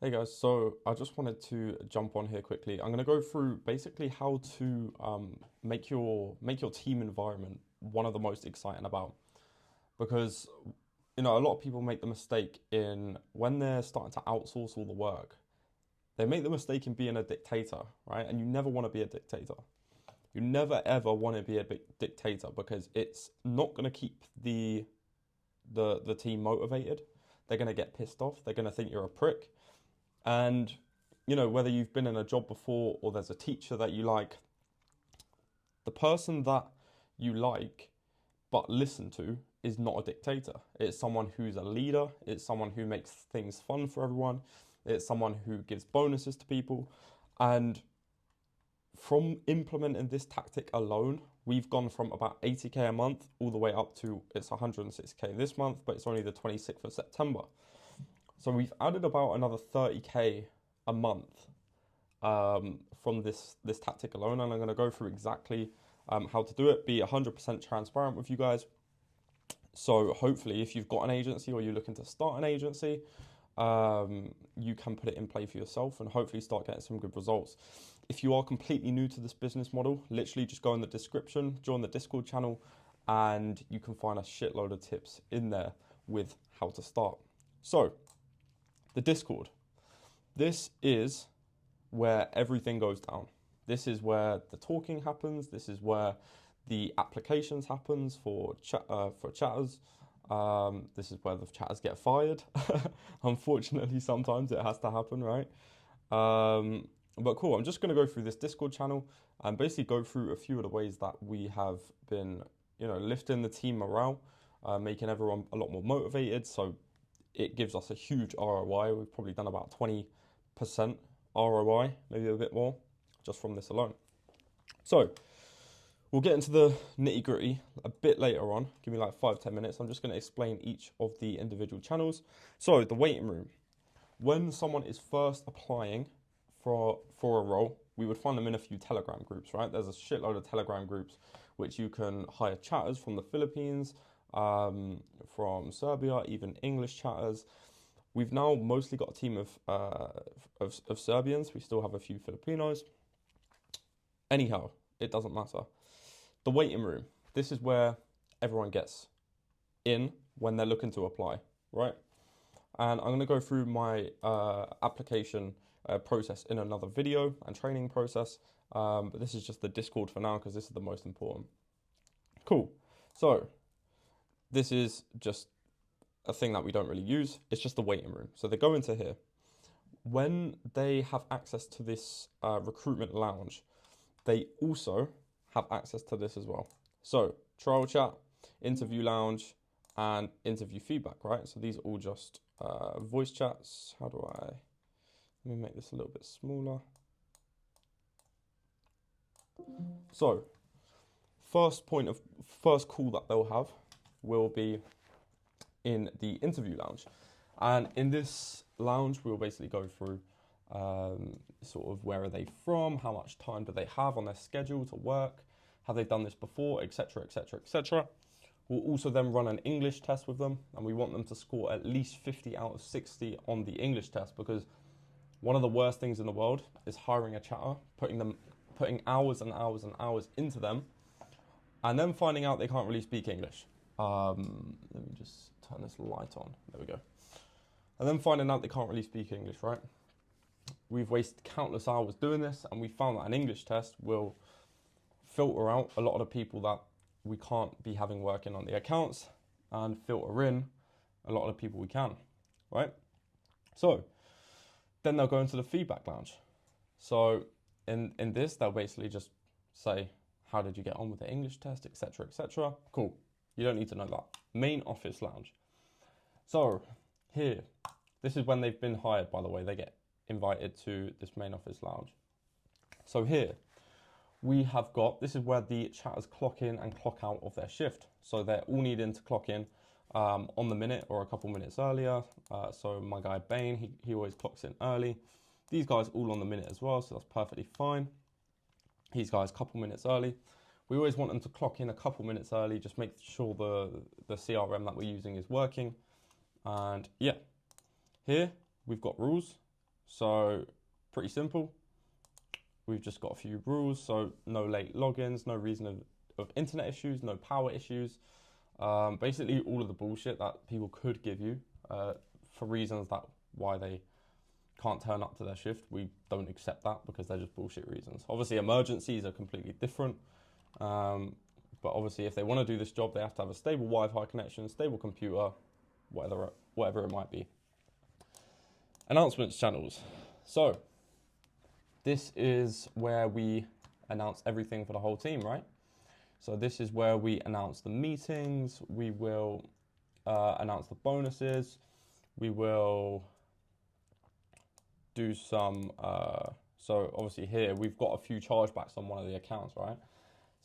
Hey guys, so I just wanted to jump on here quickly. I'm going to go through basically how to make your team environment one of the most exciting about because a lot of people make the mistake in when they're starting to outsource all the work. They make the mistake in being a dictator, right? And you never want to be a dictator. You never ever want to be a dictator because it's not going to keep the team motivated. They're going to get pissed off. They're going to think you're a prick. And whether you've been in a job before or there's a teacher that you like, the person that you like but listen to is not a dictator. It's someone who's a leader, it's someone who makes things fun for everyone, it's someone who gives bonuses to people. And from implementing this tactic alone, we've gone from about 80k a month all the way up to it's 106k this month, but it's only the 26th of September. So we've added about another 30k a month from this tactic alone, and I'm going to go through exactly how to do it. Be 100% transparent with you guys. So hopefully, if you've got an agency or you're looking to start an agency, you can put it in play for yourself and hopefully start getting some good results. If you are completely new to this business model, literally just go in the description, join the Discord channel, and you can find a shitload of tips in there with how to start. So the Discord. This is where everything goes down. This is where the talking happens. This is where the applications happens for chatters. This is where the chatters get fired. Unfortunately, sometimes it has to happen, right? But cool. I'm just going to go through this Discord channel and basically go through a few of the ways that we have been, lifting the team morale, making everyone a lot more motivated. So it gives us a huge ROI. We've probably done about 20% ROI, maybe a bit more, just from this alone. So we'll get into the nitty gritty a bit later on. Give me like 5-10 minutes. I'm just going to explain each of the individual channels. So the waiting room. When someone is first applying for a role, we would find them in a few Telegram groups, right? There's a shitload of Telegram groups which you can hire chatters from the Philippines, from Serbia, even English chatters. We've now mostly got a team of Serbians. We still have a few Filipinos. Anyhow, it doesn't matter. The waiting room. This is where everyone gets in when they're looking to apply, right? And I'm going to go through my application process in another video and training process. But this is just the Discord for now because this is the most important. Cool. So this is just a thing that we don't really use. It's just the waiting room. So they go into here. When they have access to this recruitment lounge, they also have access to this as well. So trial chat, interview lounge, and interview feedback, right? So these are all just voice chats. Let me make this a little bit smaller. So first call that they'll have will be in the interview lounge. And in this lounge, we'll basically go through sort of where are they from, how much time do they have on their schedule to work, have they done this before, etc., etc., etc. We'll also then run an English test with them, and we want them to score at least 50 out of 60 on the English test because one of the worst things in the world is hiring a chatter, putting hours and hours and hours into them, and then finding out they can't really speak English. Let me just turn this light on. There we go. And then finding out they can't really speak English, right? We've wasted countless hours doing this, and we found that an English test will filter out a lot of the people that we can't be having working on the accounts and filter in a lot of the people we can, right? So then they'll go into the feedback lounge. So in this, they'll basically just say, how did you get on with the English test, etc., etc. Cool. You don't need to know that. Main office lounge. So here, this is when they've been hired, by the way. They get invited to this main office lounge. So here, we have got, this is where the chatters clock in and clock out of their shift. So they're all needing to clock in on the minute or a couple minutes earlier. So my guy Bain, he always clocks in early. These guys all on the minute as well, so that's perfectly fine. These guys a couple minutes early. We always want them to clock in a couple minutes early, just make sure the CRM that we're using is working. And yeah, here we've got rules. So pretty simple. We've just got a few rules. So no late logins, no reason of internet issues, no power issues. Basically all of the bullshit that people could give you for reasons that why they can't turn up to their shift. We don't accept that because they're just bullshit reasons. Obviously emergencies are completely different. But obviously if they want to do this job, they have to have a stable Wi-Fi connection, stable computer, whatever it might be. Announcements channels. So this is where we announce everything for the whole team, right? So this is where we announce the meetings. We will announce the bonuses. We will do some, so obviously here we've got a few chargebacks on one of the accounts, right?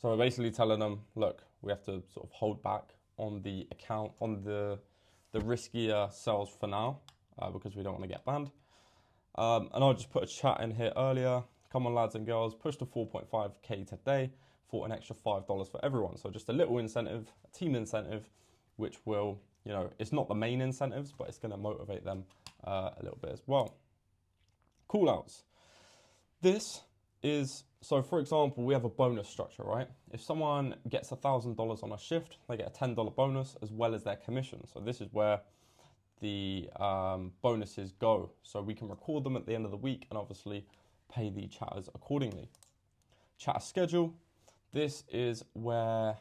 So we're basically telling them, look, we have to sort of hold back on the account, on the riskier sales for now, because we don't want to get banned. And I'll just put a chat in here earlier. Come on, lads and girls, push to 4.5k today for an extra $5 for everyone. So just a little incentive, a team incentive, which will, you know, it's not the main incentives, but it's going to motivate them a little bit as well. Callouts. This is, so for example, we have a bonus structure, right? If someone gets $1,000 on a shift, they get a $10 bonus as well as their commission. So this is where the bonuses go. So we can record them at the end of the week and obviously pay the chatters accordingly. Chatter schedule. This is where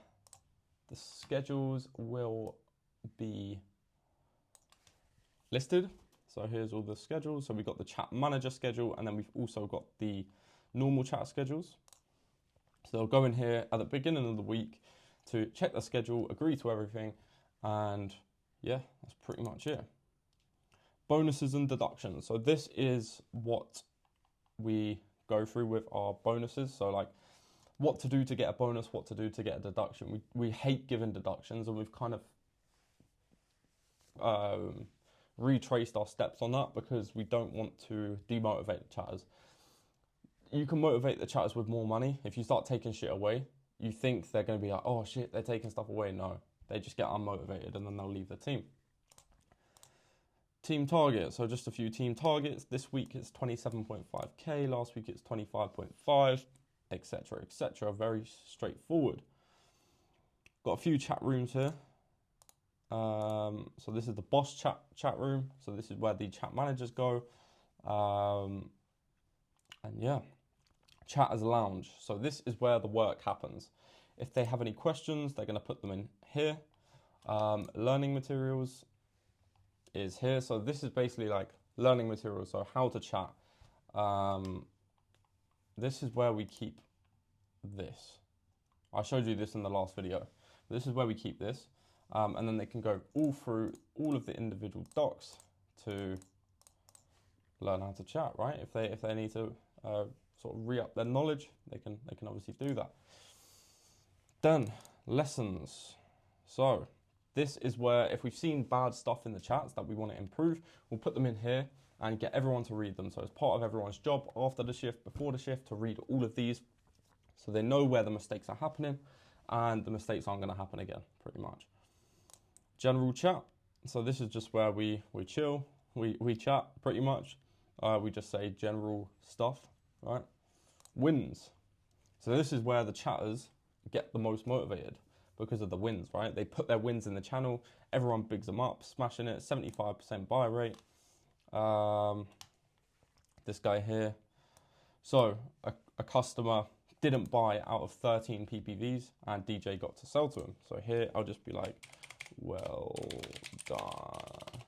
the schedules will be listed. So here's all the schedules. So we've got the chat manager schedule, and then we've also got the normal chat schedules. So they'll go in here at the beginning of the week to check the schedule, agree to everything, and yeah, that's pretty much it. Bonuses and deductions. So this is what we go through with our bonuses. So like what to do to get a bonus, what to do to get a deduction. We hate giving deductions, and we've kind of retraced our steps on that because we don't want to demotivate the chatters. You can motivate the chatters with more money. If you start taking shit away, you think they're going to be like, oh shit, they're taking stuff away. No, they just get unmotivated and then they'll leave the team. Team target. So just a few team targets. This week it's 27.5k. Last week it's 25.5, etc., etc. Very straightforward. Got a few chat rooms here. So this is the boss chat room. So this is where the chat managers go. And yeah, chatters lounge. So this is where the work happens. If they have any questions, they're going to put them in here. Learning materials is here. So this is basically like learning materials. So how to chat. This is where we keep this. I showed you this in the last video. This is where we keep this. And then they can go all through all of the individual docs to learn how to chat, right? If they need to sort of re-up their knowledge, they can obviously do that. Then lessons. So this is where if we've seen bad stuff in the chats that we want to improve, we'll put them in here and get everyone to read them. So it's part of everyone's job after the shift, before the shift, to read all of these so they know where the mistakes are happening and the mistakes aren't going to happen again, pretty much. General chat. So this is just where we chill, we chat pretty much. We just say general stuff, right? Wins. So this is where the chatters get the most motivated because of the wins, right? They put their wins in the channel. Everyone bigs them up, smashing it. 75% buy rate. This guy here. So a customer didn't buy out of 13 PPVs and DJ got to sell to him. So here I'll just be like, well done,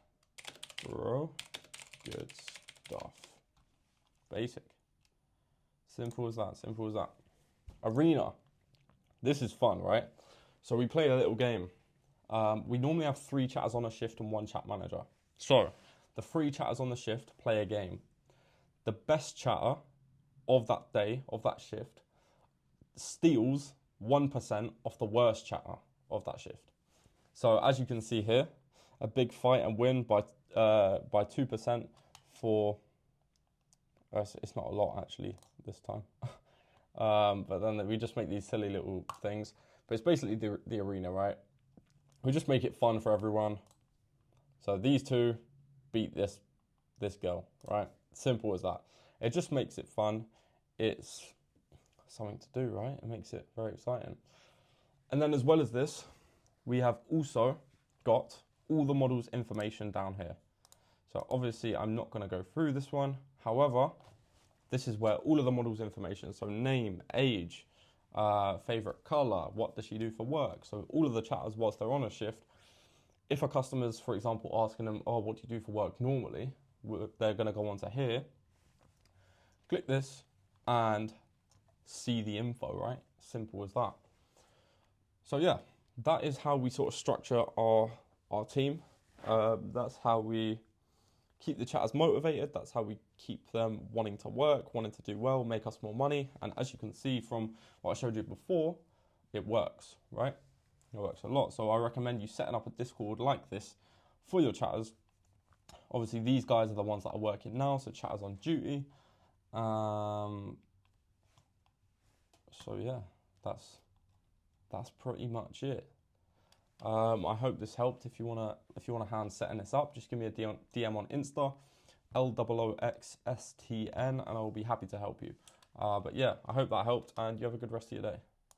bro. Good stuff. Basic. Simple as that, simple as that. Arena. This is fun, right? So we play a little game. We normally have 3 chatters on a shift and 1 chat manager. So the 3 chatters on the shift play a game. The best chatter of that day, of that shift, steals 1% off the worst chatter of that shift. So as you can see here, a big fight and win by 2% for, it's not a lot actually this time. But then we just make these silly little things. But it's basically the arena, right? We just make it fun for everyone. So these two beat this this girl, right? Simple as that. It just makes it fun. It's something to do, right? It makes it very exciting. And then as well as this, we have also got all the models information down here. So obviously I'm not going to go through this one. However, this is where all of the models information, so name, age, favorite color, what does she do for work? So all of the chatters whilst they're on a shift, if a customer's, for example, asking them, oh, what do you do for work normally? They're going to go onto here, click this, and see the info, right? Simple as that. So yeah, that is how we sort of structure our team. That's how we keep the chatters motivated. That's how we keep them wanting to work, wanting to do well, make us more money. And as you can see from what I showed you before, it works, right? It works a lot. So I recommend you setting up a Discord like this for your chatters. Obviously, these guys are the ones that are working now, so chatters on duty. So yeah, that's pretty much it. I hope this helped. If you want a hand setting this up, just give me a DM on Insta, LOOXSTN, and I'll be happy to help you. But yeah, I hope that helped, and you have a good rest of your day.